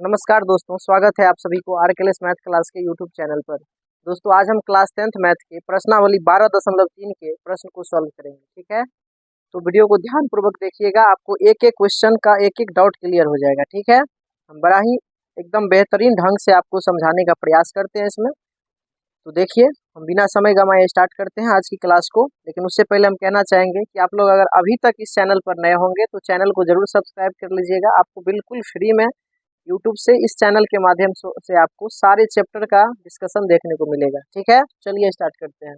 नमस्कार दोस्तों, स्वागत है आप सभी को आरकेएलएस मैथ क्लास के यूट्यूब चैनल पर। दोस्तों आज हम क्लास 10th मैथ के प्रश्नावली 12.3 के प्रश्न को सॉल्व करेंगे। ठीक है, तो वीडियो को ध्यानपूर्वक देखिएगा, आपको एक एक क्वेश्चन का एक एक डाउट क्लियर हो जाएगा। ठीक है, हम बड़ा ही एकदम बेहतरीन ढंग से आपको समझाने का प्रयास करते हैं इसमें। तो देखिए, हम बिना समय गंवाए स्टार्ट करते हैं आज की क्लास को। लेकिन उससे पहले हम कहना चाहेंगे कि आप लोग अगर अभी तक इस चैनल पर नए होंगे तो चैनल को जरूर सब्सक्राइब कर लीजिएगा। आपको बिल्कुल फ्री में यूट्यूब से इस चैनल के माध्यम से आपको सारे चैप्टर का डिस्कशन देखने को मिलेगा। ठीक है, चलिए स्टार्ट करते हैं।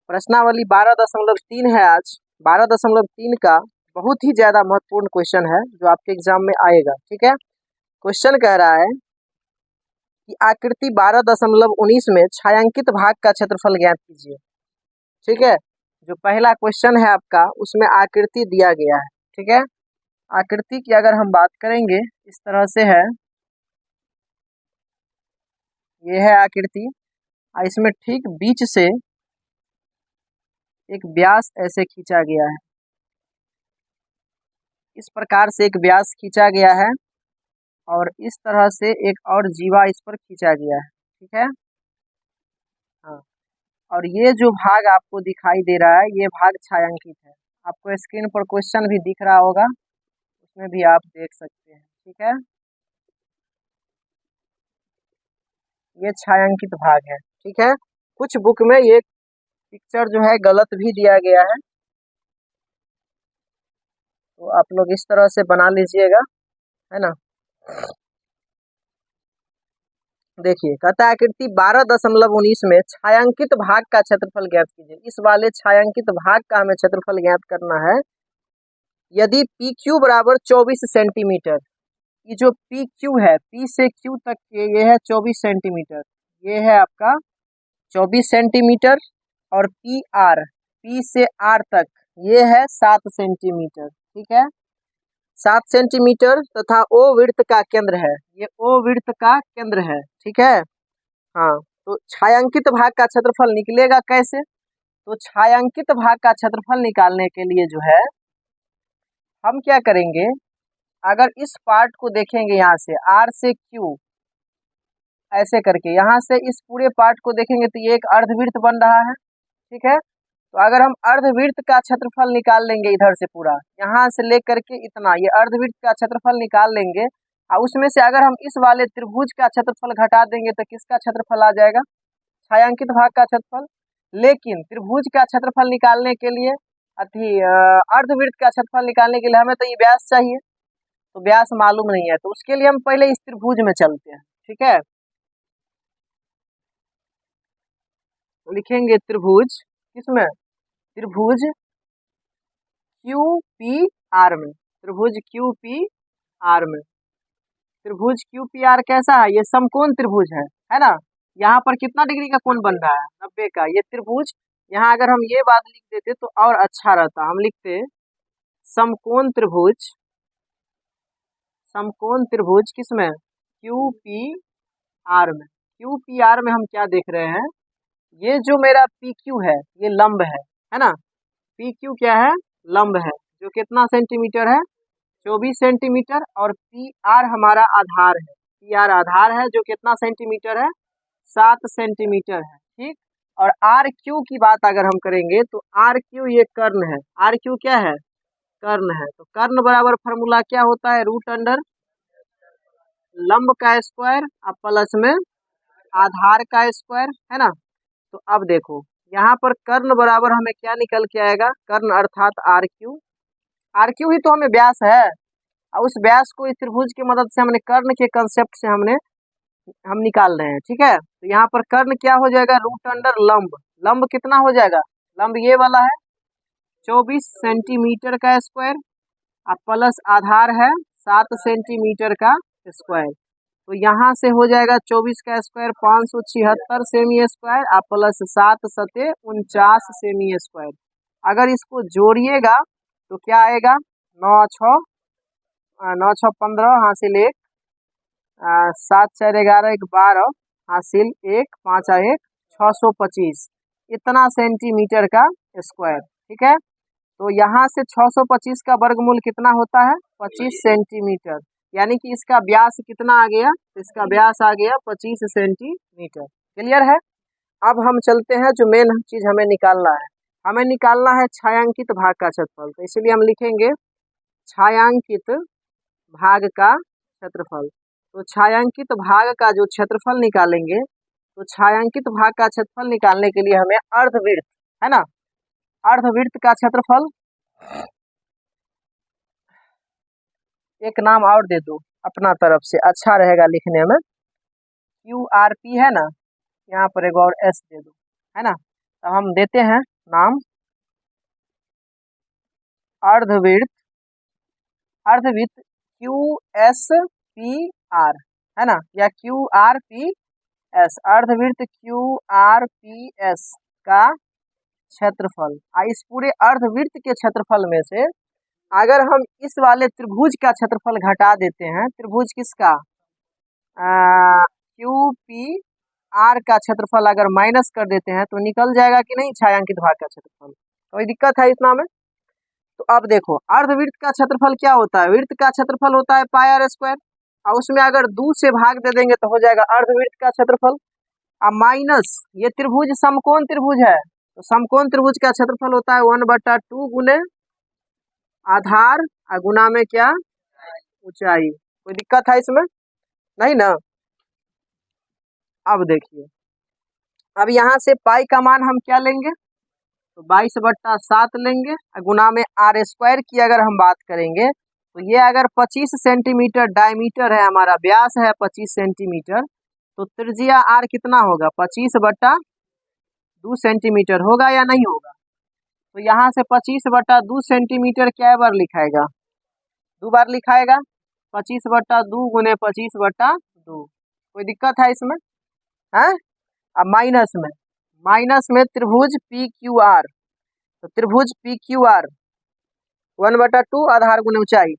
प्रश्नावली 12.3 है आज। 12.3 का बहुत ही ज्यादा महत्वपूर्ण क्वेश्चन है जो आपके एग्जाम में आएगा। ठीक है, क्वेश्चन कह रहा है कि आकृति 12.19 में छायांकित भाग का क्षेत्रफल ज्ञात कीजिए। ठीक है, जो पहला क्वेश्चन है आपका उसमें आकृति दिया गया है। ठीक है, आकृति की अगर हम बात करेंगे इस तरह से है, ये है आकृति। इसमें ठीक बीच से एक व्यास ऐसे खींचा गया है, इस प्रकार से एक व्यास खींचा गया है और इस तरह से एक और जीवा इस पर खींचा गया है। ठीक है, हाँ, और ये जो भाग आपको दिखाई दे रहा है ये भाग छायांकित है। आपको स्क्रीन पर क्वेश्चन भी दिख रहा होगा, उसमें भी आप देख सकते हैं। ठीक है, ये छायांकित भाग है। ठीक है, कुछ बुक में ये पिक्चर जो है गलत भी दिया गया है, तो आप लोग इस तरह से बना लीजिएगा, है ना। देखिए, कहता है आकृति 12.19 में छायांकित भाग का क्षेत्रफल ज्ञात कीजिए। इस वाले छायांकित भाग का हमें क्षेत्रफल ज्ञात करना है। यदि पी क्यू बराबर 24 सेंटीमीटर, ये जो पी क्यू है, पी से क्यू तक के ये है 24 सेंटीमीटर, ये है आपका 24 सेंटीमीटर। और पी आर, पी से आर तक ये है 7 सेंटीमीटर। ठीक है, 7 सेंटीमीटर तथा ओ वृत्त का केंद्र है, ये ओ वृत्त का केंद्र है। ठीक है, हाँ, तो छायांकित भाग का क्षेत्रफल निकलेगा कैसे? तो छायांकित भाग का क्षेत्रफल निकालने के लिए जो है हम क्या करेंगे, अगर इस पार्ट को देखेंगे यहाँ से आर से क्यू ऐसे करके, यहाँ से इस पूरे पार्ट को देखेंगे तो ये एक अर्धवृत्त बन रहा है। ठीक है, तो अगर हम अर्धवृत्त का क्षेत्रफल निकाल लेंगे इधर से पूरा, यहाँ से लेकर के इतना, ये अर्धवृत्त का क्षेत्रफल निकाल लेंगे और उसमें से अगर हम इस वाले त्रिभुज का क्षेत्रफल घटा देंगे तो किसका क्षेत्रफल आ जाएगा? छायांकित भाग का क्षेत्रफल। लेकिन त्रिभुज का क्षेत्रफल निकालने के लिए अर्धवृत्त का क्षेत्रफल निकालने के लिए हमें तो ये व्यास चाहिए, तो व्यास मालूम नहीं है, तो उसके लिए हम पहले इस त्रिभुज में चलते हैं। ठीक है, लिखेंगे त्रिभुज किसमें? त्रिभुज क्यू पी आर में, त्रिभुज क्यू पी आर में। त्रिभुज क्यू पी आर कैसा है? ये समकोण त्रिभुज है ना। यहाँ पर कितना डिग्री का कोण बन रहा है? 90 का। ये त्रिभुज, यहाँ अगर हम ये बात लिख देते तो और अच्छा रहता, हम लिखते समकोण त्रिभुज, समकोण त्रिभुज किसमें? क्यू पी आर में। क्यू पी आर में हम क्या देख रहे हैं, ये जो मेरा पी क्यू है ये लंब है ना। पी क्यू क्या है? लंब है, जो कितना सेंटीमीटर है? 24 सेंटीमीटर। और पी आर हमारा आधार है, पी आर आधार है जो कितना सेंटीमीटर है? 7 सेंटीमीटर है। ठीक, और आर क्यू की बात अगर हम करेंगे तो आर क्यू ये कर्ण है। आर क्यू क्या है? कर्ण है। तो कर्ण बराबर फॉर्मूला क्या होता है? रूट अंडर लंब का स्क्वायर और प्लस में आधार का स्क्वायर, है ना। तो अब देखो यहाँ पर कर्ण बराबर हमें क्या निकल के आएगा? कर्ण अर्थात आर क्यू। आर क्यू ही तो हमें व्यास है, और उस व्यास को इस त्रिभुज की मदद से हमने कर्ण के कंसेप्ट से हम निकाल रहे हैं। ठीक है, तो यहाँ पर कर्ण क्या हो जाएगा? रूट अंडर लंब। लंब कितना हो जाएगा? लंब ये वाला है 24 सेंटीमीटर का स्क्वायर और प्लस आधार है 7 सेंटीमीटर का स्क्वायर। तो यहाँ से हो जाएगा 24 का स्क्वायर 576 सेमी स्क्वायर और प्लस 7 सते 49 सेमी स्क्वायर। अगर इसको जोड़िएगा तो क्या आएगा? 9 6 15 हासिल 1, 7 4 11 1 12 हासिल 1 5 1 625, इतना सेंटीमीटर का स्क्वायर। ठीक है, तो यहाँ से 625 का वर्गमूल कितना होता है? 25 सेंटीमीटर। यानी कि इसका व्यास कितना आ गया, इसका व्यास आ गया 25 सेंटीमीटर। क्लियर है। अब हम चलते हैं जो मेन चीज हमें निकालना है, हमें निकालना है छायांकित भाग का क्षेत्रफल। तो इसलिए हम लिखेंगे छायांकित भाग का क्षेत्रफल। तो छायांकित भाग का जो क्षेत्रफल निकालेंगे, तो छायांकित भाग का क्षेत्रफल निकालने के लिए हमें अर्धवृत्त है ना, अर्धवृत्त का क्षेत्रफल, एक नाम और दे दो अपना तरफ से, अच्छा रहेगा लिखने में। QRP है ना, यहाँ पर एक और S दे दो, है ना। तो हम देते हैं नाम अर्धवृत्त, अर्धवृत्त QSPR है ना, या QRPS, अर्धवृत्त QRPS का क्षेत्रफल। इस पूरे अर्धवृत्त के क्षेत्रफल में से अगर हम इस वाले त्रिभुज का क्षेत्रफल घटा देते हैं, त्रिभुज किसका, QPR का क्षेत्रफल अगर माइनस कर देते हैं तो निकल जाएगा कि नहीं छायांकित भाग का क्षेत्रफल। कोई दिक्कत है इतना में। तो अब देखो अर्धवृत्त का क्षेत्रफल क्या होता है, वृत्त का क्षेत्रफल होता है पाई आर स्क्वायर, और उसमें अगर 2 से भाग दे देंगे तो हो जाएगा अर्धवृत्त का क्षेत्रफल। अब माइनस ये त्रिभुज समकोण त्रिभुज है, तो समकोण त्रिभुज का क्षेत्रफल होता है 1/2 गुने आधार और गुना में क्या, ऊंचाई। कोई दिक्कत है इसमें, नहीं ना। अब देखिए, अब यहाँ से पाई का मान हम क्या लेंगे, तो 22/7 लेंगे, गुना में आर स्क्वायर की अगर हम बात करेंगे, तो ये अगर 25 सेंटीमीटर डायमीटर है, हमारा व्यास है 25 सेंटीमीटर, तो त्रिज्या आर कितना होगा, 25/2 सेंटीमीटर होगा या नहीं होगा। तो यहाँ से 25/2 सेंटीमीटर क्या बार लिखाएगा, 2 बार लिखाएगा, 25/2 गुने 25/2। कोई दिक्कत है इसमें, है। अब माइनस में त्रिभुज PQR, तो त्रिभुज PQR 1/2 आधार गुने ऊंचाई,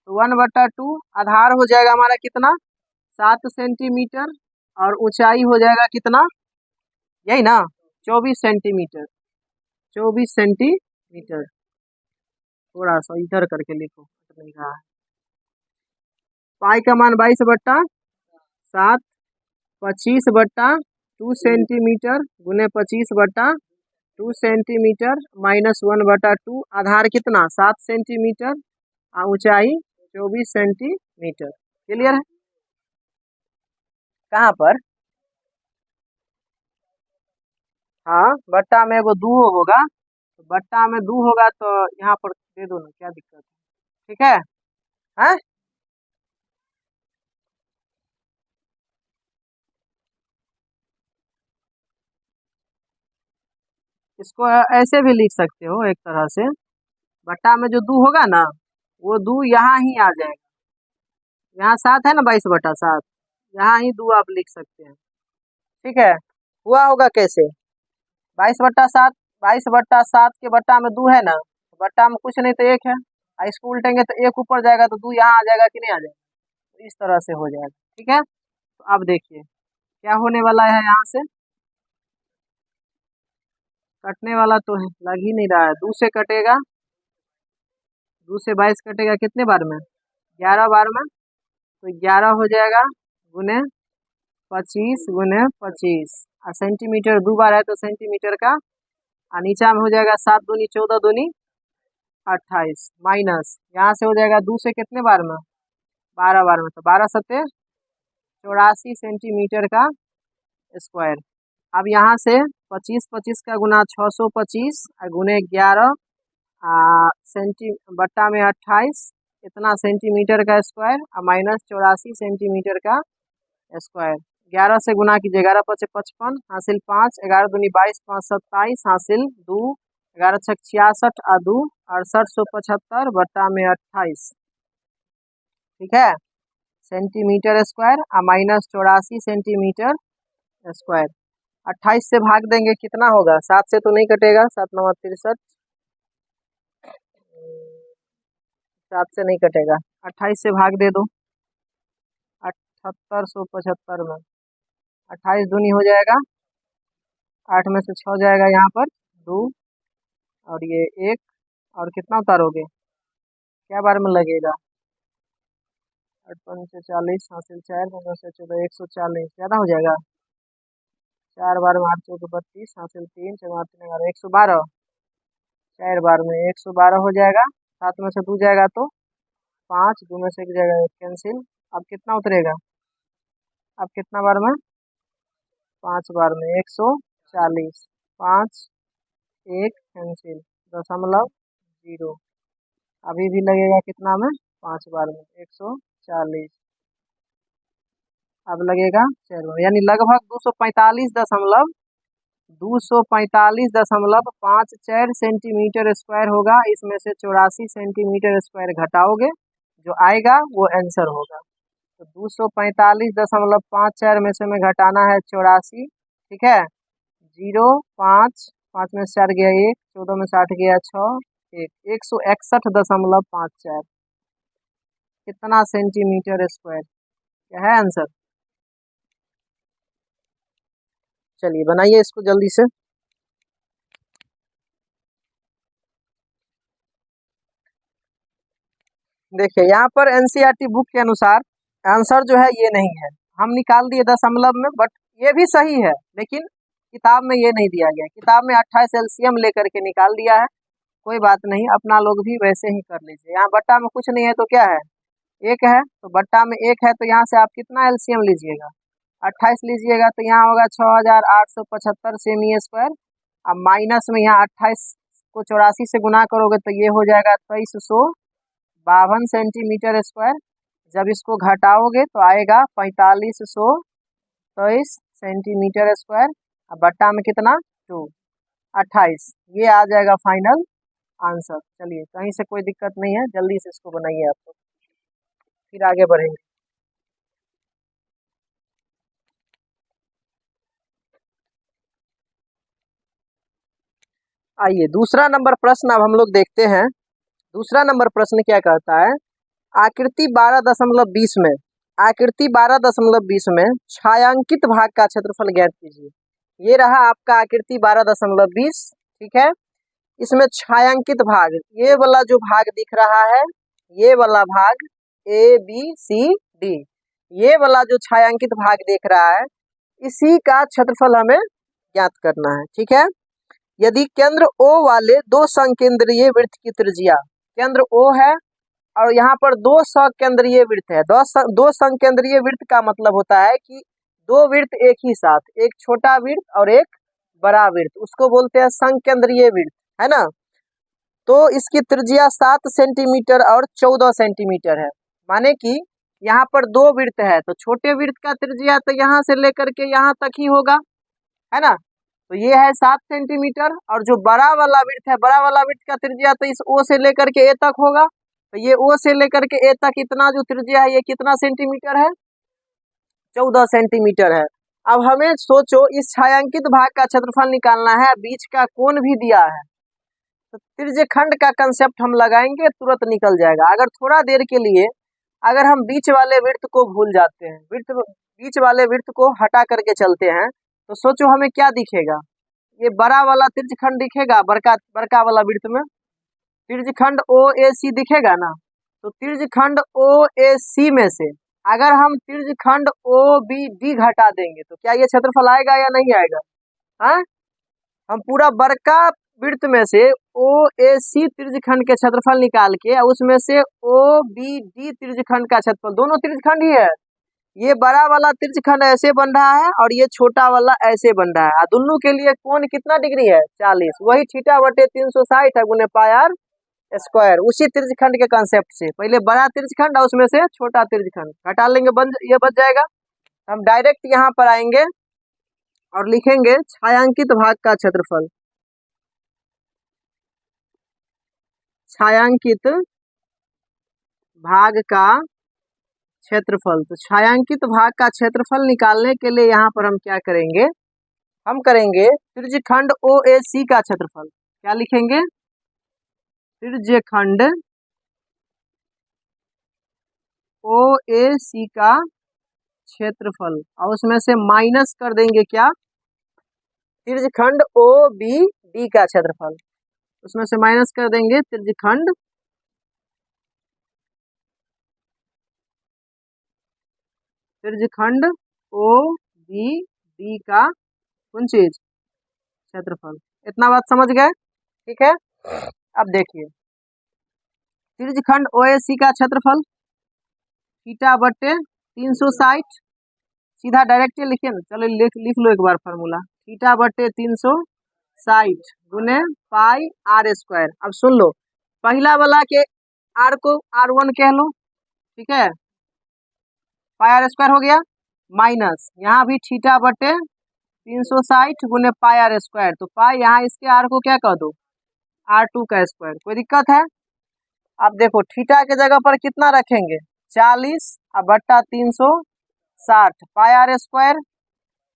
तो 1/2 आधार हो जाएगा हमारा कितना, 7 सेंटीमीटर, और ऊंचाई हो जाएगा कितना, यही ना 24 सेंटीमीटर, 24 सेंटीमीटर। थोड़ा सा इधर करके लिखो, नहीं रहा है। पाई का मान 22/7, 25/2 सेंटीमीटर गुने 25/2 सेंटीमीटर माइनस 1/2, आधार कितना 7 सेंटीमीटर और ऊंचाई 24 सेंटीमीटर। क्लियर है। कहाँ पर, हाँ बट्टा में वो 2 होगा, तो बट्टा में 2 होगा तो यहाँ पर दे दो ना, क्या दिक्कत है, ठीक है। हैं इसको ऐसे भी लिख सकते हो एक तरह से, बट्टा में जो 2 होगा ना, वो 2 यहाँ ही आ जाएगा, यहाँ 7 है ना 22/7, यहाँ ही 2 आप लिख सकते हैं, ठीक है। हुआ होगा कैसे, 22/7, 22/7 के बट्टा में 2 है ना, बट्टा में कुछ नहीं तो 1 है, इसको उल्टेंगे तो 1 ऊपर जाएगा तो 2 यहाँ आ जाएगा कि नहीं आ जाएगा, तो इस तरह से हो जाएगा, ठीक है। तो अब देखिए क्या होने वाला है, यहाँ से कटने वाला तो है, लग ही नहीं रहा है, 2 से कटेगा, 2 से 22 कटेगा कितने बार में, 11 बार में, तो 11 हो जाएगा गुने 25 गुने 25, और सेंटीमीटर 2 बार है तो सेंटीमीटर का, और नीचा में हो जाएगा 7 दूनी 14 दूनी 28, माइनस यहाँ से हो जाएगा 2 से कितने बार में, 12 बार में, तो 12 सत्ते 84 सेंटीमीटर का स्क्वायर। अब यहाँ से 25 का गुना 625 गुने 11 सेंटी बट्टा में 28, इतना सेंटीमीटर का स्क्वायर और माइनस 84 सेंटीमीटर का स्क्वायर। 11 से गुना कीजिए, 11 × 5 = 55, हासिल 5, 11 दूनी 22, 5 × 27, हासिल 2, 11 × 6 = 66 और 2 6875 बट्टा में 28, ठीक है, सेंटीमीटर स्क्वायर और माइनस 84 सेंटीमीटर स्क्वायर। 28 से भाग देंगे कितना होगा, 7 से तो नहीं कटेगा, 7 × 9 = 63, 7 से नहीं कटेगा, 28 से भाग दे दो, 7875 में 28 दूनी हो जाएगा, 8 में से 6 जाएगा, यहाँ पर 2 और ये 1, और कितना उतारोगे, क्या बार में लगेगा, 8 5 40 हासिल 4 15 से 14 140 ज़्यादा हो जाएगा। 4 बार में 8 चौके 32 हासिल 3 4 3 11 112। 4 बार में 112 हो जाएगा। 7 में से 2 जाएगा तो 5, 2 में से 1 जाएगा 1 कैंसिल। अब कितना उतरेगा? अब कितना बार में? 5 बार में 140। 5 1 कैंसिल 0.0। अभी भी लगेगा कितना में? 5 बार में 140। अब लगेगा 4 बार, यानी लगभग 245 सेंटीमीटर स्क्वायर होगा। इसमें से 84 सेंटीमीटर स्क्वायर घटाओगे, जो आएगा वो आंसर होगा। तो 245.54 में से हमें घटाना है 84, ठीक है। 0 5 5 में से 4 गया 1, 14 में से 8 गया 6 1, 161.54 कितना सेंटीमीटर स्क्वायर, क्या है आंसर? चलिए बनाइए इसको जल्दी से। देखिए यहाँ पर एनसीईआरटी बुक के अनुसार आंसर जो है ये नहीं है, हम निकाल दिए दशमलव में, बट ये भी सही है, लेकिन किताब में ये नहीं दिया गया। किताब में 28 एलसीएम लेकर के निकाल दिया है। कोई बात नहीं, अपना लोग भी वैसे ही कर लीजिए। यहाँ बट्टा में कुछ नहीं है तो क्या है? 1 है, तो बट्टा में 1 है, तो यहाँ से आप कितना एलसीएम लीजिएगा? 28 लीजिएगा, तो यहाँ होगा 6875 सेमी स्क्वायर। अब माइनस में यहाँ 28 को 84 से गुना करोगे तो ये हो जाएगा 2352 सेंटीमीटर स्क्वायर। जब इसको घटाओगे तो आएगा 4523 सेंटीमीटर स्क्वायर। अब बट्टा में कितना? 2 28, ये आ जाएगा फाइनल आंसर। चलिए कहीं से कोई दिक्कत नहीं है, जल्दी से इसको बनाइए आप लोग, फिर आगे बढ़ेंगे। आइए दूसरा नंबर प्रश्न अब हम लोग देखते हैं। दूसरा नंबर प्रश्न क्या कहता है? आकृति 12.20 में आकृति 12.20 में छायांकित भाग का क्षेत्रफल ज्ञात कीजिए। ये रहा आपका आकृति 12.20, ठीक है। इसमें छायांकित भाग, ये वाला जो भाग दिख रहा है, ये वाला भाग ABCD, ये वाला जो छायांकित भाग देख रहा है, इसी का क्षेत्रफल हमें ज्ञात करना है, ठीक है। यदि केंद्र O वाले दो संकेंद्रीय वृत्त की त्रिज्या, केंद्र O है और यहाँ पर दो सकेंद्रीय वृत्त है। दो संकेंद्रीय वृत्त का मतलब होता है कि दो वृत्त एक ही साथ, एक छोटा वृत्त और एक बड़ा वृत्त, उसको बोलते हैं संकेंद्रीय वृत्त, है ना। तो इसकी त्रिज्या 7 सेंटीमीटर और 14 सेंटीमीटर है। माने कि यहाँ पर दो वृत्त है, तो छोटे वृत्त का त्रिज्या तो यहाँ से लेकर के यहाँ तक ही होगा, है ना। तो ये है 7 सेंटीमीटर, और जो बड़ा वाला वृत्त है, बड़ा वाला वृत्त का त्रिज्या तो इस O से लेकर के A तक होगा। तो ये O से लेकर के A तक इतना जो त्रिज्या है, ये कितना सेंटीमीटर है? 14 सेंटीमीटर है। अब हमें सोचो, इस छायांकित भाग का क्षेत्रफल निकालना है, बीच का कोण भी दिया है, तो त्रिज्यखंड का कंसेप्ट हम लगाएंगे, तुरंत निकल जाएगा। अगर थोड़ा देर के लिए अगर हम बीच वाले वृत्त को भूल जाते हैं, बीच वाले वृत्त को हटा करके चलते हैं, तो सोचो हमें क्या दिखेगा? ये बड़ा वाला त्रिज्यखंड दिखेगा, बड़का वाला वृत्त में त्रिज्यखंड OAC दिखेगा ना। तो त्रिज्यखंड OAC में से अगर हम त्रिज्यखंड OBD घटा देंगे तो क्या ये क्षेत्रफल आएगा या नहीं आएगा? हाँ, हम पूरा बड़का वृत्त में से OAC त्रिज्यखंड के क्षेत्रफल निकाल के उसमें से OBD त्रिज्यखंड का क्षेत्रफल, दोनों त्रिज्यखंड ही है, ये बड़ा वाला त्रिज्यखंड ऐसे बन रहा है और ये छोटा वाला ऐसे बन रहा है। दोनों के लिए कोण कितना डिग्री है? 40, वही θ/360 है गुने πr स्क्वायर। उसी त्रिज्यखंड के कंसेप्ट से पहले बड़ा त्रिज्यखंड और उसमें से छोटा त्रिज्यखंड घटा लेंगे, ये बच जाएगा। हम डायरेक्ट यहाँ पर आएंगे और लिखेंगे छायांकित भाग का क्षेत्रफल। छायांकित भाग का क्षेत्रफल, तो छायांकित भाग का क्षेत्रफल निकालने के लिए यहाँ पर हम क्या करेंगे? हम करेंगे त्रिज्यखंड OAC का क्षेत्रफल। क्या लिखेंगे? त्रिज्यखंड OAC का क्षेत्रफल, और उसमें से माइनस कर देंगे क्या? त्रिज्यखंड OBD का क्षेत्रफल, उसमें से माइनस कर देंगे त्रिज्यखंड त्रिज्यखंड ओ बी डी का कौन चीज क्षेत्रफल। इतना बात समझ गए, ठीक है। अब देखिए त्रिज्यखंड ओ ए सी का क्षेत्रफल थीटा बटे 360, सीधा डायरेक्ट लिखिए ना, चलो लिख लो एक बार फार्मूला, थीटा बटे 360 गुने पाई आर स्क्वायर। अब सुन लो, पहला वाला के आर को R1 कह लो, ठीक है, पाई आर स्क्वायर हो गया, माइनस यहाँ भी थीटा बटे 360 गुने पाई आर स्क्वायर, तो पाई यहाँ इसके आर को क्या कह दो R2 का स्क्वायर। कोई दिक्कत है? अब देखो थीटा के जगह पर कितना रखेंगे 40 और बट्टा 360 पाई आर स्क्वायर।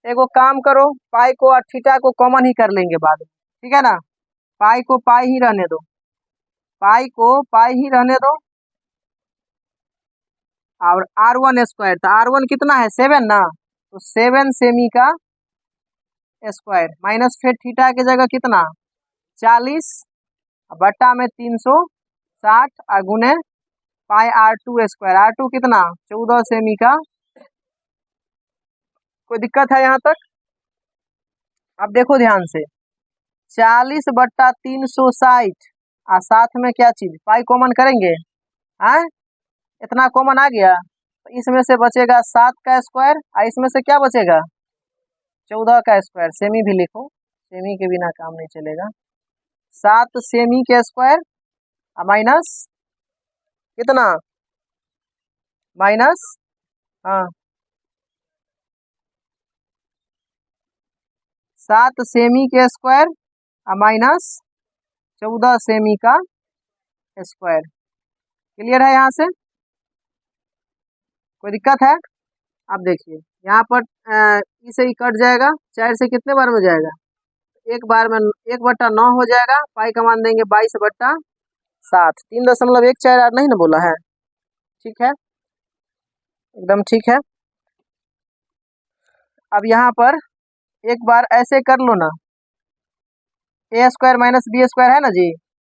एगो काम करो, पाई को और थीटा को कॉमन ही कर लेंगे बाद में, ठीक है ना, पाई को पाई ही रहने दो, पाई को पाई ही रहने दो, और R1 स्क्वायर, तो R1 कितना है 7 ना, तो 7 सेमी का स्क्वायर माइनस फिर थीटा की जगह कितना 40 बट्टा में 360 और गुने पाई R2 स्क्वायर, R2 कितना 14 सेमी का। कोई दिक्कत है यहाँ तक? अब देखो ध्यान से, 40 बट्टा 360 और साथ में क्या चीज पाई कॉमन करेंगे, हाँ इतना कॉमन आ गया, तो इसमें से बचेगा 7 का स्क्वायर और इसमें से क्या बचेगा 14 का स्क्वायर। सेमी भी लिखो, सेमी के बिना काम नहीं चलेगा। 7 सेमी के स्क्वायर माइनस कितना माइनस, हाँ 7 सेमी के स्क्वायर माइनस 14 सेमी का स्क्वायर। क्लियर है यहाँ से? कोई दिक्कत है? अब देखिए यहाँ पर इसे ही कट जाएगा, 4 से कितने बार में जाएगा, एक बार में 1/9 हो जाएगा, पाई का मान देंगे 22/7, 3.148 नहीं ना बोला है, ठीक है एकदम ठीक है। अब यहाँ पर एक बार ऐसे कर लो ना, ए स्क्वायर माइनस बी स्क्वायर है ना जी,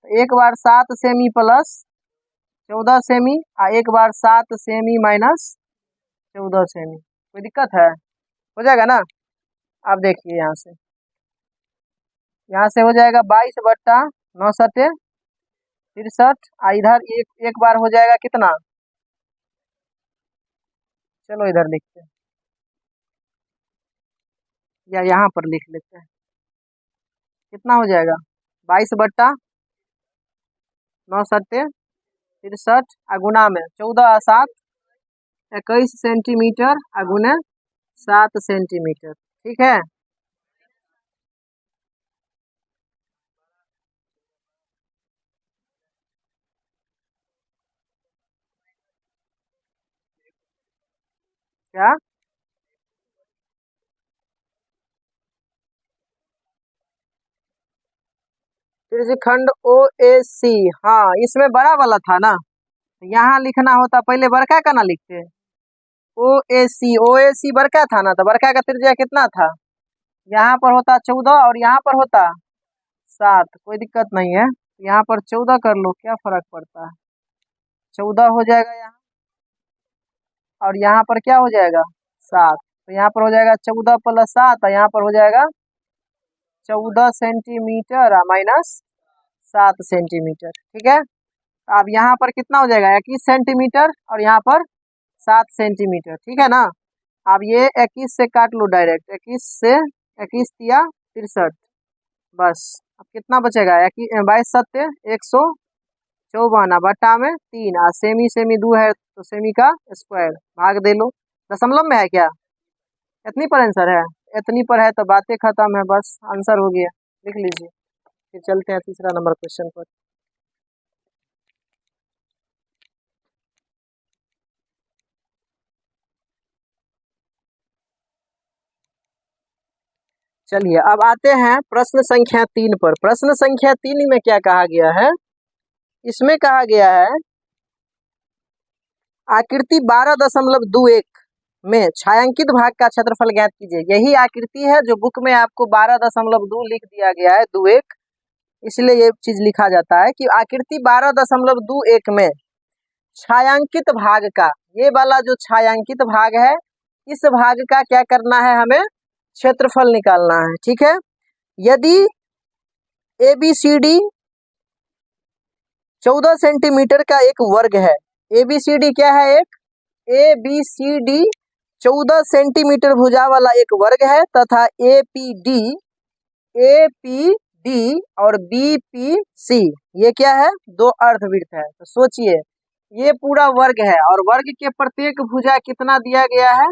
एक बार 7 सेमी प्लस 14 सेमी और एक बार 7 सेमी माइनस 14 सेमी। कोई दिक्कत है? हो जाएगा ना। अब देखिए यहाँ से हो जाएगा 22/9 सटे 63, इधर एक बार हो जाएगा कितना, चलो इधर लिखते हैं या यहाँ पर लिख लेते हैं, कितना हो जाएगा 22/9 सटे 63 गुना में 14 और 7 21 सेंटीमीटर गुने 7 सेंटीमीटर, ठीक है। क्या त्रिज्यखंड ओ ए सी, हाँ इसमें बड़ा वाला था ना, यहाँ लिखना होता पहले बड़का का ना लिखते, ओ ए सी, ओ ए सी बड़का था ना, तो बड़का का त्रिज्या कितना था, यहाँ पर होता 14 और यहाँ पर होता 7। कोई दिक्कत नहीं है, यहाँ पर 14 कर लो, क्या फर्क पड़ता है, 14 हो जाएगा यहाँ, और यहाँ पर क्या हो जाएगा 7, तो यहाँ पर हो जाएगा 14 + 7 और यहाँ पर हो जाएगा 14 सेंटीमीटर माइनस 7 सेंटीमीटर, ठीक है। अब यहाँ पर कितना हो जाएगा 21 सेंटीमीटर और यहाँ पर 7 सेंटीमीटर, ठीक है ना। अब ये 21 से काट लो डायरेक्ट, 21 से 21 तिया 63, बस अब कितना बचेगा 22 सत्ते 154 बट्टा में 3 और सेमी सेमी 2 है तो सेमी का स्क्वायर भाग दे लो। दशमलव में है क्या, इतनी पर आंसर है, इतनी पर है तो बातें खत्म है, बस आंसर हो गया, लिख लीजिए। फिर चलते हैं तीसरा नंबर क्वेश्चन पर। चलिए अब आते हैं प्रश्न संख्या 3 पर। प्रश्न संख्या 3 में क्या कहा गया है, इसमें कहा गया है आकृति 12.21 में छायांकित भाग का क्षेत्रफल ज्ञात कीजिए। यही आकृति है जो बुक में आपको 12.2 लिख दिया गया है 21, इसलिए ये चीज लिखा जाता है कि आकृति 12.21 में छायांकित भाग का, ये वाला जो छायांकित भाग है इस भाग का क्या करना है, हमें क्षेत्रफल निकालना है। ठीक है, यदि ABCD 14 सेंटीमीटर का एक वर्ग है, ABCD क्या है, एक ABCD 14 सेंटीमीटर भुजा वाला एक वर्ग है, तथा APD और BPC ये क्या है, दो अर्धवृत्त है। तो सोचिए ये पूरा वर्ग है और वर्ग के प्रत्येक भुजा कितना दिया गया है,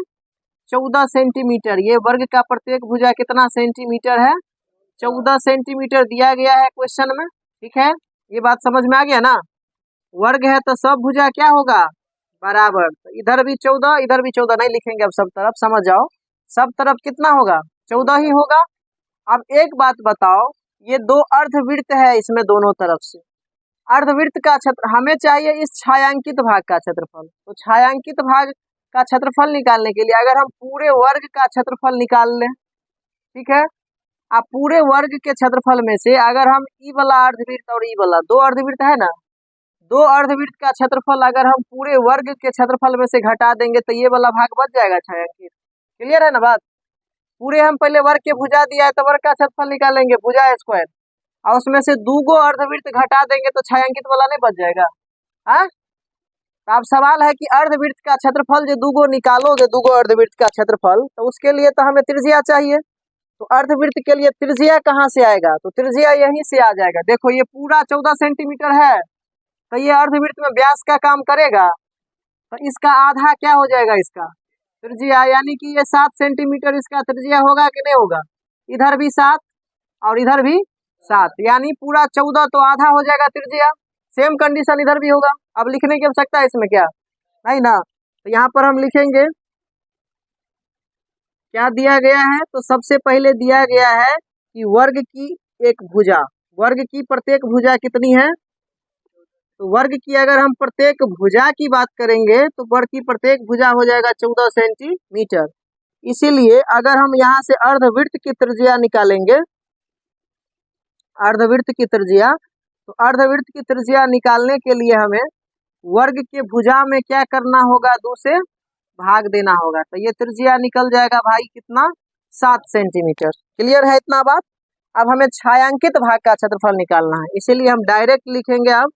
14 सेंटीमीटर। ये वर्ग का प्रत्येक भुजा कितना सेंटीमीटर है, 14 सेंटीमीटर दिया गया है क्वेश्चन में। ठीक है, ये बात समझ में आ गया ना। वर्ग है तो सब भुजा क्या होगा, बराबर। तो इधर भी 14 इधर भी 14 नहीं लिखेंगे, अब सब तरफ समझ जाओ, सब तरफ कितना होगा, 14 ही होगा। अब एक बात बताओ, ये दो अर्धवृत्त है, इसमें दोनों तरफ से अर्धवृत्त का क्षेत्र हमें चाहिए, इस छायांकित भाग का क्षेत्रफल। तो छायांकित भाग का क्षेत्रफल निकालने के लिए अगर हम पूरे वर्ग का क्षेत्रफल निकाल लें, ठीक है, अब पूरे वर्ग के क्षेत्रफल में से अगर हम ई वाला अर्धवृत्त और ई वाला दो अर्धवृत्त है ना, दो अर्धवृत्त का क्षेत्रफल अगर हम पूरे वर्ग के क्षेत्रफल में से घटा देंगे तो ये वाला भाग बच जाएगा छायांकित। क्लियर है ना बात। पूरे हम पहले वर्ग के भुजा दिया है तो वर्ग का क्षेत्रफल निकालेंगे, भुजा स्क्वायर, और उसमें से दूगो अर्धवृत्त घटा देंगे तो छायांकित वाला नहीं बच जाएगा। हाँ, तो अब सवाल है कि अर्धवृत्त का क्षेत्रफल जो दूगो निकालोगे, दूगो अर्धवृत्त का क्षेत्रफल, तो उसके लिए तो हमें त्रिज्या चाहिए। तो अर्धवृत्त के लिए त्रिज्या कहाँ से आएगा, तो त्रिज्या यहीं से आ जाएगा। देखो ये पूरा 14 सेंटीमीटर है, तो ये अर्धवृत्त में व्यास का काम करेगा, तो इसका आधा क्या हो जाएगा, इसका त्रिज्या, यानी कि ये 7 सेंटीमीटर इसका त्रिज्या होगा कि नहीं होगा। इधर भी 7 और इधर भी 7, यानी पूरा 14 तो आधा हो जाएगा त्रिज्या। सेम कंडीशन इधर भी होगा। अब लिखने की आवश्यकता है इसमें क्या, नहीं ना। तो यहाँ पर हम लिखेंगे क्या दिया गया है, तो सबसे पहले दिया गया है कि वर्ग की एक भुजा, वर्ग की प्रत्येक भुजा कितनी है, तो वर्ग की अगर हम प्रत्येक भुजा की बात करेंगे तो वर्ग की प्रत्येक भुजा हो जाएगा 14 सेंटीमीटर। इसीलिए अगर हम यहाँ से अर्धवृत्त की त्रिज्या निकालेंगे, अर्धवृत्त की त्रिज्या, तो अर्धवृत्त की त्रिज्या निकालने के लिए हमें वर्ग के भुजा में क्या करना होगा, 2 से भाग देना होगा। तो ये त्रिज्या निकल जाएगा भाई कितना, 7 सेंटीमीटर। क्लियर है इतना बात। अब हमें छायांकित भाग का क्षेत्रफल निकालना है, इसीलिए हम डायरेक्ट लिखेंगे अब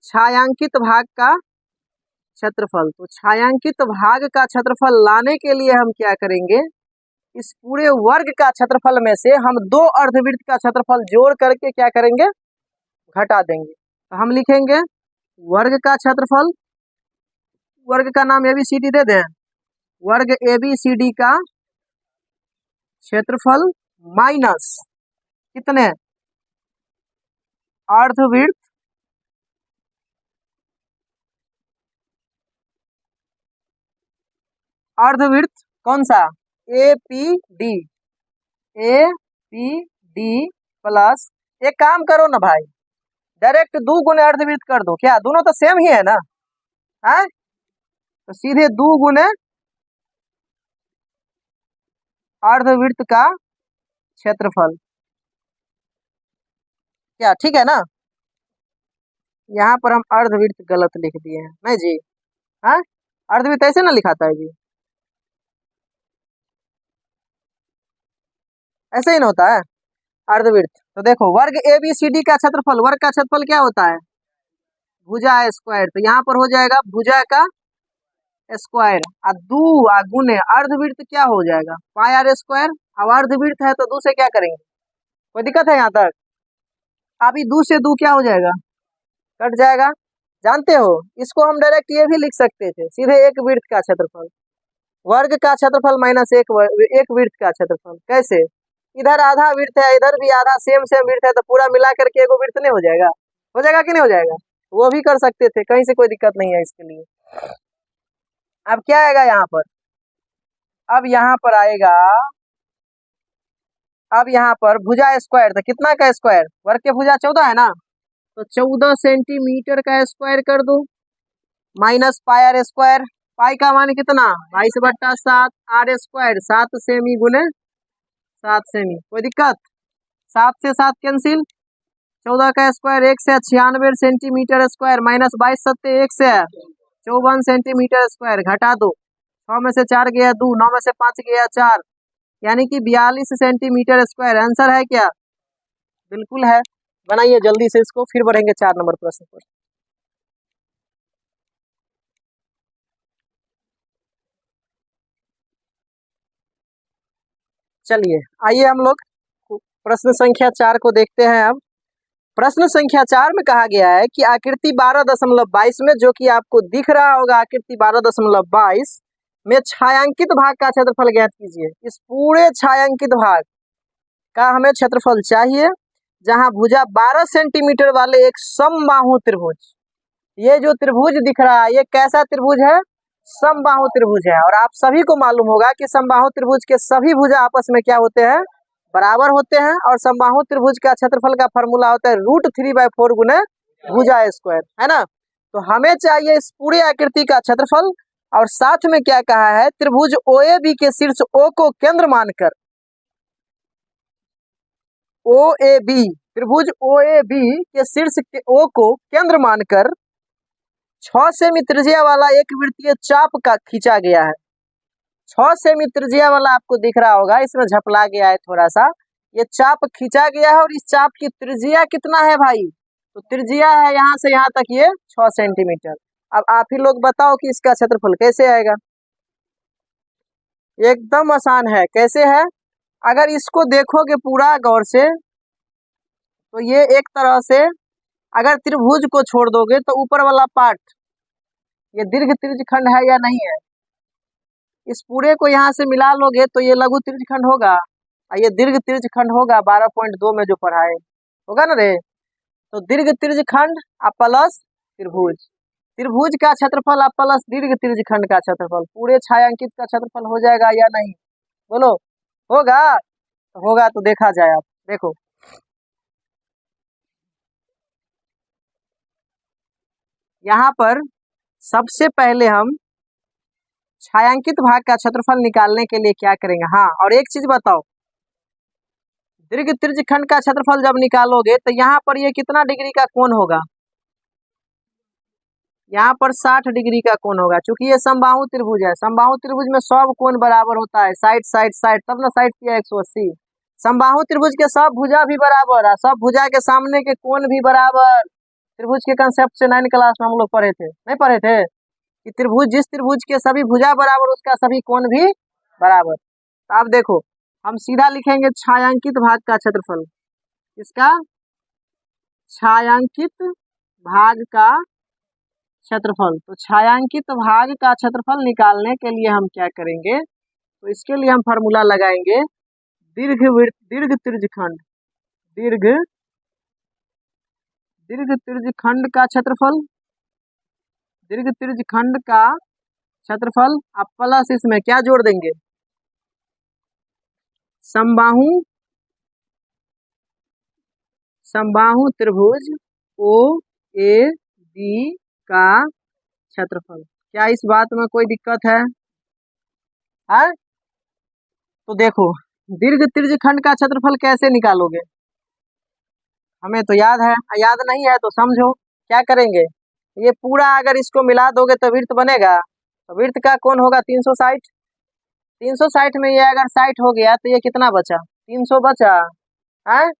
छायांकित भाग का क्षेत्रफल। तो छायांकित भाग का क्षेत्रफल लाने के लिए हम क्या करेंगे, इस पूरे वर्ग का क्षेत्रफल में से हम दो अर्धवृत्त का क्षेत्रफल जोड़ करके क्या करेंगे, घटा देंगे। तो हम लिखेंगे वर्ग का क्षेत्रफल, वर्ग का नाम ABCD दे दें, वर्ग ABCD का क्षेत्रफल माइनस कितने, अर्धवृत्त अर्धवृत्त कौन सा, APD प्लस, एक काम करो ना भाई, डायरेक्ट 2 गुने अर्धवृत्त कर दो, क्या दोनों तो सेम ही है ना, है तो सीधे 2 गुने अर्धवृत्त का क्षेत्रफल, क्या ठीक है ना। यहाँ पर हम अर्धवृत्त गलत लिख दिए हैं, नहीं जी, हाँ अर्धवृत्त ऐसे ना लिखाता है जी, ऐसे ही ना होता है अर्धवृत्त। तो देखो वर्ग ABCD का क्षेत्रफल, वर्ग का क्षेत्रफल क्या होता है, भुजा स्क्वायर, तो यहाँ पर हो जाएगा भुजा का स्क्वायर और 2 गुने अर्धवृत्त क्या हो जाएगा, पाई आर स्क्वायर। अब अर्धवृत्त है तो 2 से क्या करेंगे, कोई दिक्कत है यहाँ तक। अभी 2 से 2 क्या हो जाएगा, कट जाएगा। जानते हो इसको हम डायरेक्ट ये भी लिख सकते थे, सीधे एक वृत्त का क्षेत्रफल, वर्ग का क्षेत्रफल माइनस एक वृत्त का क्षेत्रफल। कैसे, इधर आधा वृत्त है इधर भी आधा, सेम सेम वृत्त है तो पूरा मिला करके एक वृत्त नहीं हो जाएगा, हो जाएगा कि नहीं हो जाएगा, वो भी कर सकते थे, कहीं से कोई दिक्कत नहीं है इसके लिए। अब क्या आएगा यहाँ पर, अब यहाँ पर आएगा, अब यहाँ पर भुजा स्क्वायर, तो कितना का स्क्वायर, वर्ग के भुजा 14 है ना, तो 14 सेंटीमीटर का स्क्वायर कर दो, माइनस पाई आर स्क्वायर, पाई का मान कितना 22/7, आर स्क्वायर 7 सेमी गुने 7 सेमी, कोई दिक्कत, 7 से 7 कैंसिल, 14 का स्क्वायर 1 से 96 सेंटीमीटर स्क्वायर, माइनस 22 सत्ते 1 से 54 सेंटीमीटर स्क्वायर, घटा दो 6 में से 4 गया 2, 9 में से 5 गया 4, यानी कि 42 सेंटीमीटर स्क्वायर। आंसर है क्या? बिल्कुल है। बनाइए जल्दी से इसको, फिर बढ़ेंगे 4 नंबर प्रश्न पर। चलिए आइए हम लोग प्रश्न संख्या 4 को देखते हैं। अब प्रश्न संख्या 4 में कहा गया है कि आकृति 12.22 में, जो कि आपको दिख रहा होगा आकृति 12.22 में, छायांकित भाग का क्षेत्रफल ज्ञात कीजिए। इस पूरे छायांकित भाग का हमें क्षेत्रफल चाहिए, जहां भुजा 12 सेंटीमीटर वाले एक समबाहु त्रिभुज, ये जो त्रिभुज दिख रहा है ये कैसा त्रिभुज है? समबाहु त्रिभुज है। और आप सभी को मालूम होगा कि समबाहु त्रिभुज के सभी भुजा आपस में क्या होते हैं? बराबर होते हैं। और समबाहु त्रिभुज का क्षेत्रफल का फॉर्मूला होता है √3/4 गुने भुजा स्क्वायर, है ना। तो हमें चाहिए इस पूरे आकृति का क्षेत्रफल। और साथ में क्या कहा है? त्रिभुज OAB के शीर्ष O को केंद्र मानकर, OAB, त्रिभुज OAB के शीर्ष O को केंद्र मानकर 6 सेमी त्रिज्या वाला एक वृत्तीय चाप का खींचा गया है। 6 सेमी त्रिज्या वाला आपको दिख रहा होगा, इसमें झपला गया है थोड़ा सा, ये चाप खींचा गया है। और इस चाप की त्रिज्या कितना है भाई? तो त्रिज्या है यहाँ से यहाँ तक ये 6 सेंटीमीटर। अब आप ही लोग बताओ कि इसका क्षेत्रफल कैसे आएगा? एकदम आसान है। कैसे है? अगर इसको देखोगे पूरा गौर से, तो ये एक तरह से, अगर त्रिभुज को छोड़ दोगे तो ऊपर वाला पार्ट, ये दीर्घ त्रिज्यखंड है या नहीं है? इस पूरे को यहाँ से मिला लोगे तो ये लघु त्रिज्यखंड होगा, और ये दीर्घ त्रिज्यखंड होगा। 12.2 में जो पढ़ाए होगा ना रे। तो दीर्घ त्रिज्यखंड प्लस त्रिभुज, त्रिभुज का क्षेत्रफल प्लस दीर्घ त्रिज्यखंड का क्षेत्रफल, पूरे छायांकित का क्षेत्रफल हो जाएगा या नहीं? बोलो, होगा? तो होगा तो देखा जाए। आप देखो, यहाँ पर सबसे पहले हम छायांकित भाग का क्षेत्रफल निकालने के लिए क्या करेंगे? हाँ, और एक चीज बताओ, दीर्घ त्रिज्यखंड का क्षेत्रफल जब निकालोगे तो यहाँ पर ये कितना डिग्री का कोण होगा? यहाँ पर 60 डिग्री का कोण होगा। चूंकि ये समबाहु त्रिभुज है, समबाहु त्रिभुज में सब कोण बराबर होता है, साइड साइड साइड, तब ना साइड किया 180। समबाहु त्रिभुज के सब भुजा भी बराबर है, सब भुजा के सामने के कोण भी बराबर। त्रिभुज के कंसेप्ट से 9 क्लास में हम लोग पढ़े थे, नहीं पढ़े थे? कि त्रिभुज, जिस त्रिभुज के सभी भुजा बराबर उसका सभी कोण भी बराबर। तो आप देखो, हम सीधा लिखेंगे छायांकित भाग का क्षेत्रफल। इसका छायांकित भाग का क्षेत्रफल। तो छायांकित भाग का क्षेत्रफल निकालने के लिए हम क्या करेंगे? तो इसके लिए हम फार्मूला लगाएंगे दीर्घ त्रिज्यखंड, दीर्घ त्रिज्यखंड का क्षेत्रफल, दीर्घ त्रिज्यखंड का क्षेत्रफल। आप प्लस इसमें क्या जोड़ देंगे? समबाहु त्रिभुज OAB का क्षेत्रफल। क्या इस बात में कोई दिक्कत है? तो देखो, दीर्घ त्रिज्यखंड का क्षेत्रफल कैसे निकालोगे? हमें तो याद है, याद नहीं है तो समझो क्या करेंगे। ये पूरा अगर इसको मिला दोगे तो वृत्त बनेगा। तो वृत्त का कोण होगा 360। 360 में ये अगर 60 हो गया तो ये कितना बचा? 300 बचा है।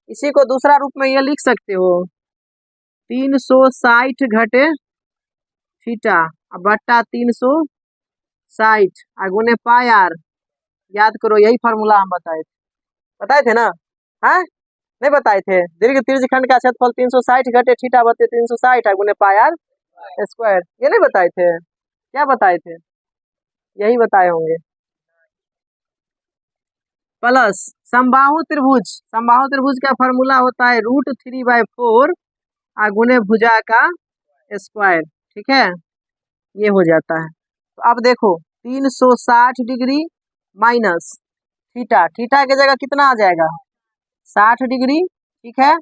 इसी को दूसरा रूप में ये लिख सकते हो, 360 घटे थीटा बट्टा 360 गुने पाई r। याद करो, यही फार्मूला हम बताए थे ना? है नहीं बताए थे? दीर्घ त्रिज्यखंड का क्षेत्रफल 360 घटे थीटा बटे 360 गुने पाई r स्क्वायर, ये नहीं बताए थे? क्या बताए थे? यही बताए होंगे। प्लस समबाहु त्रिभुज, समबाहु त्रिभुज का फार्मूला होता है √3/4 गुने भुजा का स्क्वायर, ठीक है? ये हो जाता है। तो अब देखो, 360 डिग्री माइनस थीटा, थीटा की जगह कितना आ जाएगा? 60 डिग्री, ठीक है?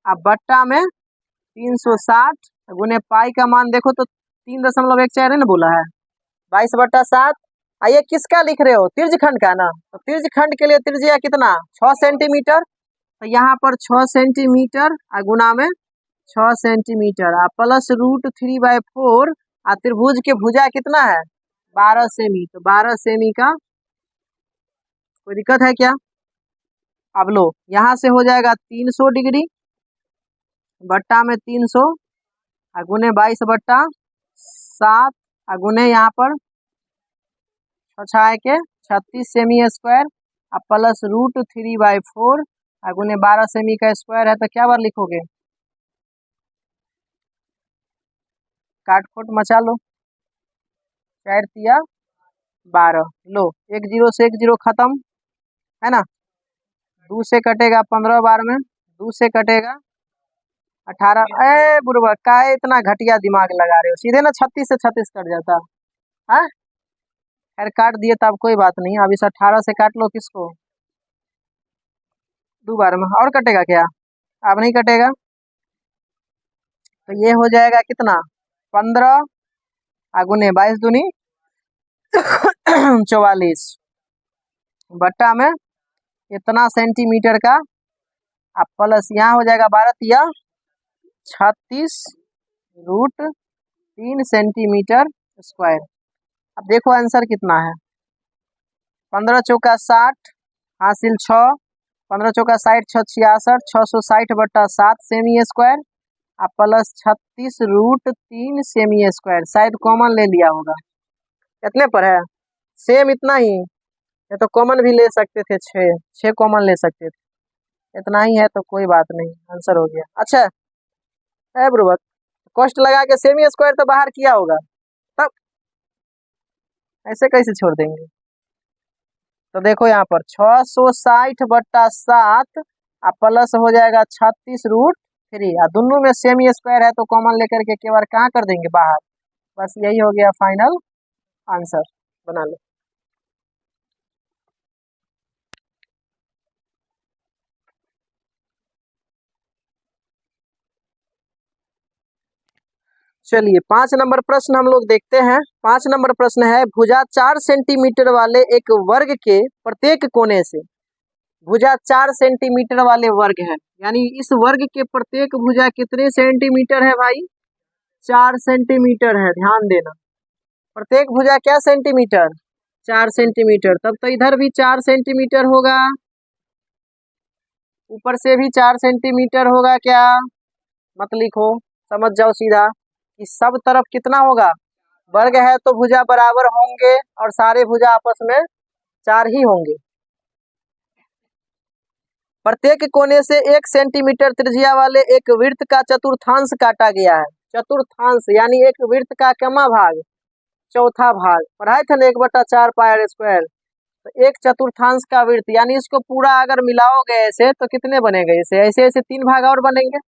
अब बट्टा में 360 गुने पाई का मान देखो तो 3.14 ना बोला है, 22/7। ये किसका लिख रहे हो? त्रिज्यखंड का ना। तो त्रिज्यखंड के लिए त्रिज्या कितना? 6 सेंटीमीटर। तो यहाँ पर 6 सेंटीमीटर गुना में 6 सेंटीमीटर प्लस √3/4 त्रिभुज के भुजा कितना है? 12 सेमी, तो 12 सेमी का कोई दिक्कत है क्या? अब लो, यहाँ से हो जाएगा 300 डिग्री बट्टा में 300 गुने 22/7 गुने यहाँ पर 6 के 36 सेमी स्क्वायर अब प्लस √3/4 गुने 12 सेमी का स्क्वायर है, तो क्या बार लिखोगे? काट खोट मचा लो, 4 तिया 12, लो 1 0 से 1 0 खत्म है ना, 2 से कटेगा 15 बार में, 2 से कटेगा 18। ए बुढ़वा का इतना घटिया दिमाग लगा रहे हो, सीधे ना 36 से 36 कट जाता है। खैर काट दिए तब कोई बात नहीं, अब इस 18 से काट लो किसको, 2 बार में, और कटेगा क्या? अब नहीं कटेगा, तो ये हो जाएगा कितना 15 गुने 22 दूनी 44 बट्टा में इतना सेंटीमीटर का अब प्लस यहाँ हो जाएगा 12 तिया 36 √3 सेंटीमीटर स्क्वायर। अब देखो आंसर कितना है, 15 चौका 60 हासिल 6, 15 चौका 60 6 66 660/7 सेमी स्क्वायर अब प्लस 36 √3 सेमी स्क्वायर, शायद कॉमन ले लिया होगा। कितने पर है? सेम इतना ही, ये तो कॉमन भी ले सकते थे, 6 कॉमन ले सकते थे, इतना ही है तो कोई बात नहीं, आंसर हो गया। अच्छा है ब्रुवक, कॉस्ट लगा के सेमी स्क्वायर तो बाहर किया होगा, तब ऐसे कैसे छोड़ देंगे? तो देखो यहाँ पर 660/7 प्लस हो जाएगा 36√3 दोनों में सेमी स्क्वायर है तो कॉमन लेकर के केवल कहाँ कर देंगे? बाहर। बस यही हो गया फाइनल आंसर, बना लो। चलिए 5 नंबर प्रश्न हम लोग देखते हैं। 5 नंबर प्रश्न है, भुजा 4 सेंटीमीटर वाले एक वर्ग के प्रत्येक कोने से, भुजा 4 सेंटीमीटर वाले वर्ग है, यानी इस वर्ग के प्रत्येक भुजा कितने सेंटीमीटर है भाई? 4 सेंटीमीटर है, ध्यान देना। प्रत्येक भुजा क्या सेंटीमीटर? 4 सेंटीमीटर, तब तो इधर भी 4 सेंटीमीटर होगा, ऊपर से भी 4 सेंटीमीटर होगा क्या? मत लिखो, समझ जाओ सीधा कि सब तरफ कितना होगा, वर्ग है तो भुजा बराबर होंगे और सारे भुजा आपस में 4 ही होंगे। प्रत्येक कोने से 1 सेंटीमीटर त्रिज्या वाले एक वृत्त का चतुर्थांश काटा गया है। चतुर्थांश यानी एक वृत्त का कितना भाग? चौथा भाग। पढ़ाए थे ना 1/4 पाई स्क्वायर, तो एक चतुर्थांश का वृत्त, यानी इसको पूरा अगर मिलाओगे ऐसे तो कितने बनेंगे? ऐसे ऐसे ऐसे 3 भाग और बनेंगे,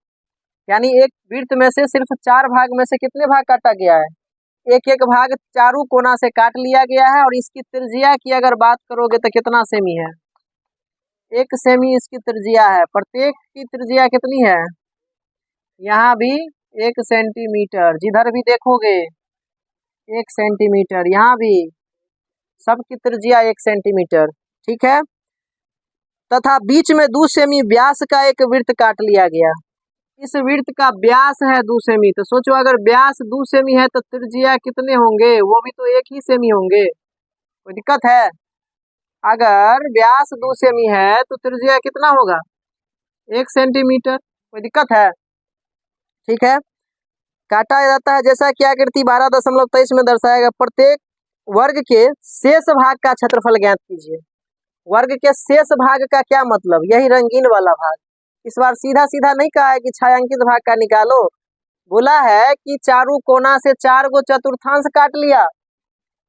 यानी एक वृत्त में से सिर्फ 4 भाग में से कितने भाग काटा गया है? एक एक भाग चारों कोना से काट लिया गया है, और इसकी त्रिज्या की अगर बात करोगे तो कितना सेमी है? 1 सेमी इसकी त्रिज्या है। प्रत्येक की त्रिज्या कितनी है? यहाँ भी 1 सेंटीमीटर, जिधर भी देखोगे 1 सेंटीमीटर, यहाँ भी सबकी त्रिज्या 1 सेंटीमीटर, ठीक है। तथा बीच में 2 सेमी व्यास का एक वृत्त काट लिया गया। इस वृत्त का व्यास है 2 सेमी, तो सोचो अगर व्यास 2 सेमी है तो त्रिज्या कितने होंगे? वो भी तो 1 ही सेमी होंगे। कोई दिक्कत है? अगर व्यास 2 सेमी है तो त्रिज्या कितना होगा? 1 सेंटीमीटर। कोई दिक्कत है? ठीक है, काटा जाता है जैसा कि आकृति 12.23 में दर्शाएगा। प्रत्येक वर्ग के शेष भाग का क्षेत्रफल ज्ञात कीजिए। वर्ग के शेष भाग का क्या मतलब? यही रंगीन वाला भाग। इस बार सीधा सीधा नहीं कहा है कि छायांकित भाग का निकालो, बोला है कि चारों कोना से 4 गो चतुर्थांश काट लिया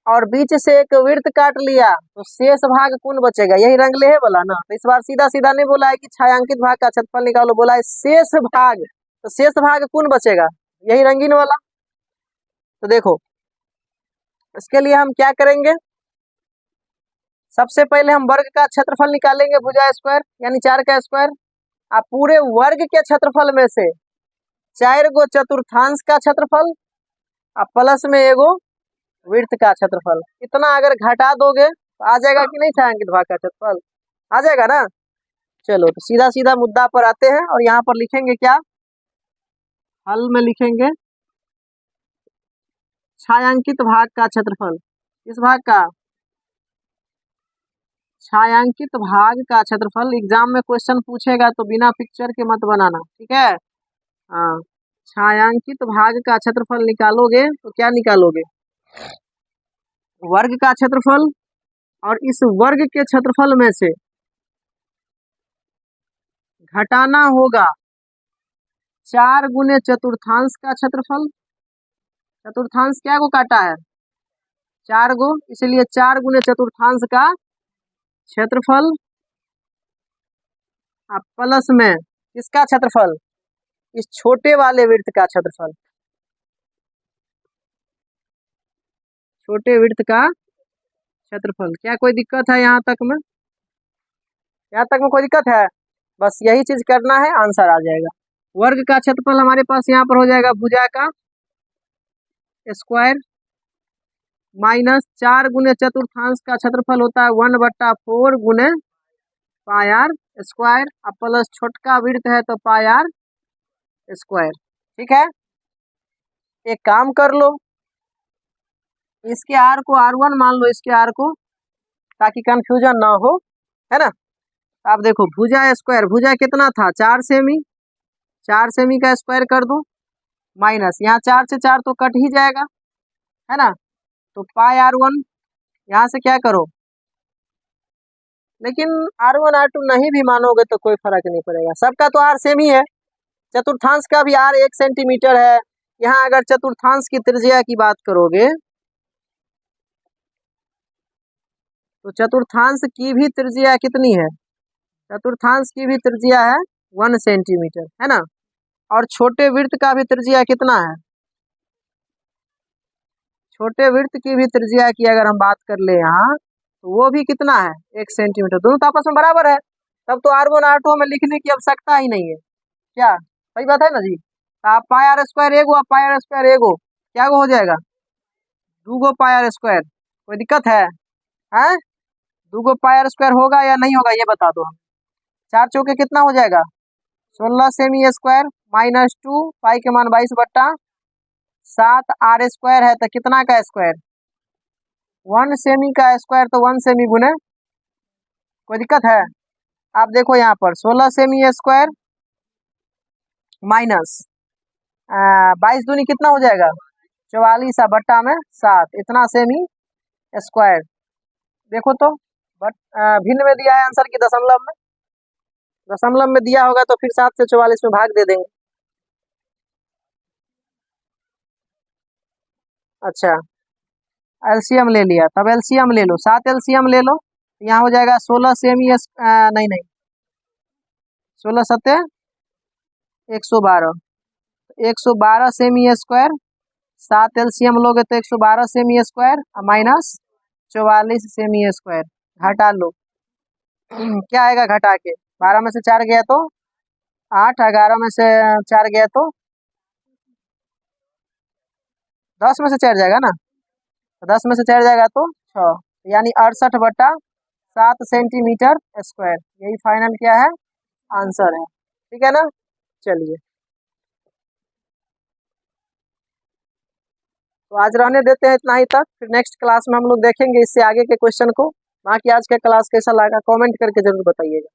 और बीच से एक वृत्त काट लिया, तो शेष भाग कौन बचेगा? यही रंगले है बोला ना। तो इस बार सीधा सीधा नहीं बोला है कि छायांकित भाग का क्षेत्रफल निकालो, बोला है शेष भाग। तो शेष भाग कौन बचेगा? यही रंगीन वाला। तो देखो इसके लिए हम क्या करेंगे, सबसे पहले हम वर्ग का क्षेत्रफल निकालेंगे, भुजा स्क्वायर यानी 4 का स्क्वायर। आप पूरे वर्ग के क्षेत्रफल में से 4 गो चतुर्थांश का क्षेत्रफल और प्लस में एगो वृत्त का क्षेत्रफल, इतना अगर घटा दोगे तो आ जाएगा कि नहीं छायांकित भाग का क्षेत्रफल? आ जाएगा ना। चलो तो सीधा सीधा मुद्दा पर आते हैं, और यहाँ पर लिखेंगे क्या? हल में लिखेंगे छायांकित भाग का क्षेत्रफल। किस भाग का? छायांकित भाग का क्षेत्रफल। एग्जाम में क्वेश्चन पूछेगा तो बिना पिक्चर के मत बनाना, ठीक है? हाँ, छायांकित भाग का क्षेत्रफल निकालोगे तो क्या निकालोगे? वर्ग का क्षेत्रफल, और इस वर्ग के क्षेत्रफल में से घटाना होगा 4 गुने चतुर्थांश का क्षेत्रफल। चतुर्थांश क्या को काटा है? 4 गो, इसलिए 4 गुने चतुर्थांश का क्षेत्रफल प्लस में किसका क्षेत्रफल? इस छोटे वाले वृत्त का क्षेत्रफल। छोटे वृत्त का क्षेत्रफल। क्या कोई दिक्कत है यहाँ तक में? यहाँ तक में कोई दिक्कत है? बस यही चीज करना है, आंसर आ जाएगा। वर्ग का क्षेत्रफल हमारे पास यहाँ पर हो जाएगा भुजा का स्क्वायर माइनस 4 गुने चतुर्थांश का क्षेत्रफल होता है 1/4 गुने पाई आर स्क्वायर, अब प्लस छोटका वृत्त है तो पाई आर स्क्वायर। ठीक है, एक काम कर लो, इसके आर को R1 मान लो, इसके आर को, ताकि कंफ्यूजन ना हो, है ना? आप देखो भुजा स्क्वायर, भुजा कितना था? 4 सेमी, 4 सेमी का स्क्वायर कर दो माइनस यहाँ 4 से 4 तो कट ही जाएगा, है ना? तो पाई R1, यहाँ से क्या करो, लेकिन R1 R2 नहीं भी मानोगे तो कोई फर्क नहीं पड़ेगा, सबका तो आर सेम ही है। चतुर्थांश का भी आर 1 सेंटीमीटर है। यहाँ अगर चतुर्थांश की त्रिज्या की बात करोगे तो चतुर्थांश की भी त्रिज्या कितनी है? चतुर्थांश की भी त्रिज्या है 1 सेंटीमीटर, है ना? और छोटे वृत्त का भी त्रिज्या कितना है? छोटे वृत्त की भी त्रिज्या की अगर हम बात कर ले यहाँ, तो वो भी कितना है? 1 सेंटीमीटर। दोनों तो आपस में बराबर है, तब तो R1 R2 हमें लिखने की आवश्यकता ही नहीं है। क्या सही बात है ना जी? आप पाई आर स्क्वायर एगो, आप पाई आर स्क्वायर एगो, क्या गो हो जाएगा? 2 गो पाई आर स्क्वायर। कोई दिक्कत है? हैं? 2 गो पाई आर स्क्वायर होगा या नहीं होगा, ये बता दो हम। 4 चौके कितना हो जाएगा? 16 सेमी स्क्वायर माइनस 2 पाई के मान 22/7 आर स्क्वायर है तो कितना का स्क्वायर? 1 सेमी का स्क्वायर, तो 1 सेमी गुने। कोई दिक्कत है? आप देखो यहाँ पर 16 सेमी स्क्वायर माइनस 22 दूनी कितना हो जाएगा? 44/7, इतना सेमी स्क्वायर। देखो तो बट भिन्न में दिया है आंसर की दशमलव में, दशमलव में दिया होगा तो फिर 7 से 44 में भाग दे देंगे। अच्छा, एलसीएम ले लिया, तब एलसीएम ले लो, 7 एलसीएम ले लो, यहाँ हो जाएगा 16 सेमी नहीं नहीं 16 सत्ते 112, 112 सेमी स्क्वायर, 7 एलसीएम लोगे तो 112 semi square minus 44 semi square, घटा लो। क्या आएगा घटा के? 12 में से 4 गया तो 8, 11 में से 4 गया तो 10 में से 4 जाएगा ना, 10 में से 4 जाएगा तो 6, यानी 68/7 सेंटीमीटर स्क्वायर। यही फाइनल क्या है? आंसर है। ठीक है ना? चलिए, तो आज रहने देते हैं इतना ही तक, फिर नेक्स्ट क्लास में हम लोग देखेंगे इससे आगे के क्वेश्चन को। बाकी आज का क्लास कैसा लगा कमेंट करके जरूर बताइएगा।